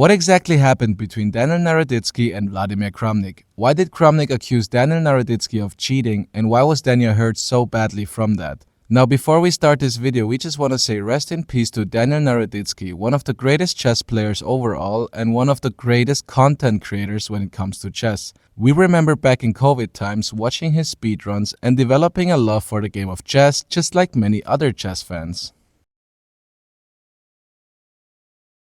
What exactly happened between Daniel Naroditsky and Vladimir Kramnik? Why did Kramnik accuse Daniel Naroditsky of cheating, and why was Daniel hurt so badly from that? Now, before we start this video, we just want to say rest in peace to Daniel Naroditsky, one of the greatest chess players overall and one of the greatest content creators when it comes to chess. We remember back in COVID times watching his speedruns and developing a love for the game of chess, just like many other chess fans.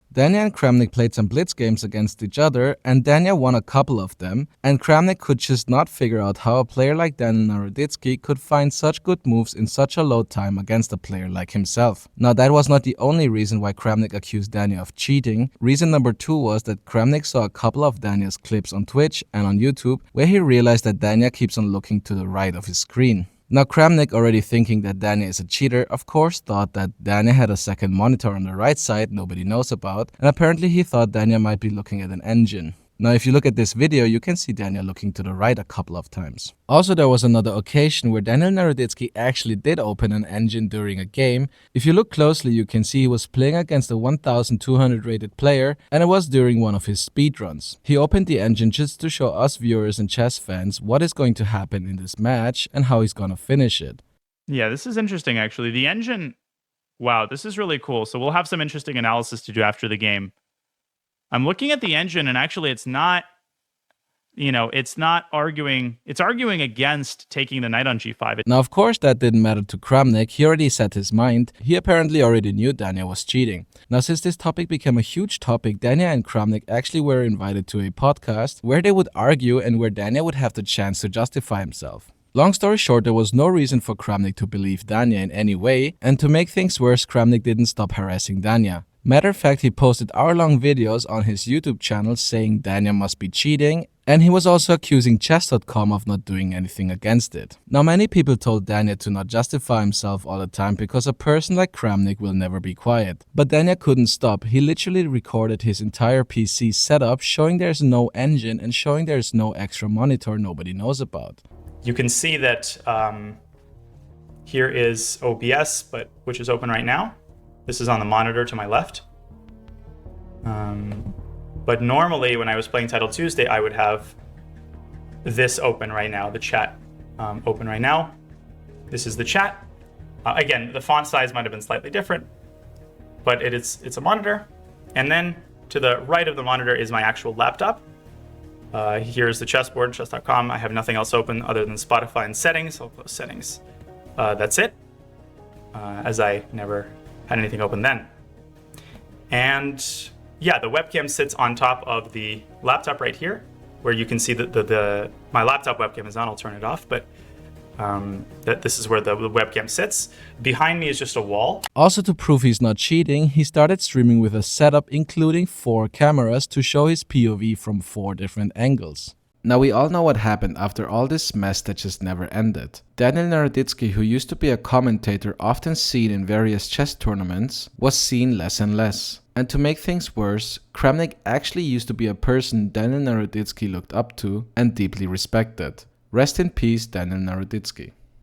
Daniel and Kramnik played some blitz games against each other, and Daniel won a couple of them, and Kramnik could just not figure out how a player like Daniel Naroditsky could find such good moves in such a low time against a player like himself. Now, that was not the only reason why Kramnik accused Daniel of cheating. Reason number 2 was that Kramnik saw a couple of Daniel's clips on Twitch and on YouTube where he realized that Daniel keeps on looking to the right of his screen. Now, Kramnik, already thinking that Daniel is a cheater, of course thought that Daniel had a second monitor on the right side nobody knows about, and apparently he thought Daniel might be looking at an engine. Now, if you look at this video, you can see Daniel looking to the right a couple of times. Also, there was another occasion where Daniel Naroditsky actually did open an engine during a game. If you look closely, you can see he was playing against a 1200 rated player, and it was during one of his speedruns. He opened the engine just to show us viewers and chess fans what is going to happen in this match and how he's gonna finish it. Yeah, this is interesting actually. The engine, wow, this is really cool. So we'll have some interesting analysis to do after the game. I'm looking at the engine, and actually it's not, it's not arguing, it's arguing against taking the knight on g5. Now, of course, that didn't matter to Kramnik. He already set his mind. He apparently already knew Daniel was cheating. Now, since this topic became a huge topic, Daniel and Kramnik actually were invited to a podcast where they would argue and where Daniel would have the chance to justify himself. Long story short, there was no reason for Kramnik to believe Daniel in any way, and to make things worse, Kramnik didn't stop harassing Daniel. Matter of fact, he posted hour-long videos on his YouTube channel saying Daniel must be cheating, and he was also accusing chess.com of not doing anything against it. Now, many people told Daniel to not justify himself all the time because a person like Kramnik will never be quiet. But Daniel couldn't stop. He literally recorded his entire PC setup, showing there's no engine and showing there's no extra monitor nobody knows about. You can see that here is OBS, which is open right now. This is on the monitor to my left. But normally when I was playing Title Tuesday, I would have this open right now, the chat open right now. This is the chat. Again, the font size might have been slightly different, but it's a monitor. And then to the right of the monitor is my actual laptop. Here's the chessboard, chess.com. I have nothing else open other than Spotify and settings. I'll close settings. That's it, as I never had anything open then. And yeah, the webcam sits on top of the laptop right here, where you can see that my laptop webcam is on. I'll turn it off, but that this is where the webcam sits. Behind me is just a wall. Also, to prove he's not cheating, he started streaming with a setup including 4 cameras to show his POV from 4 different angles. Now, we all know what happened after all this mess that just never ended. Daniel Naroditsky, who used to be a commentator often seen in various chess tournaments, was seen less and less. And to make things worse, Kramnik actually used to be a person Daniel Naroditsky looked up to and deeply respected. Rest in peace, Daniel Naroditsky.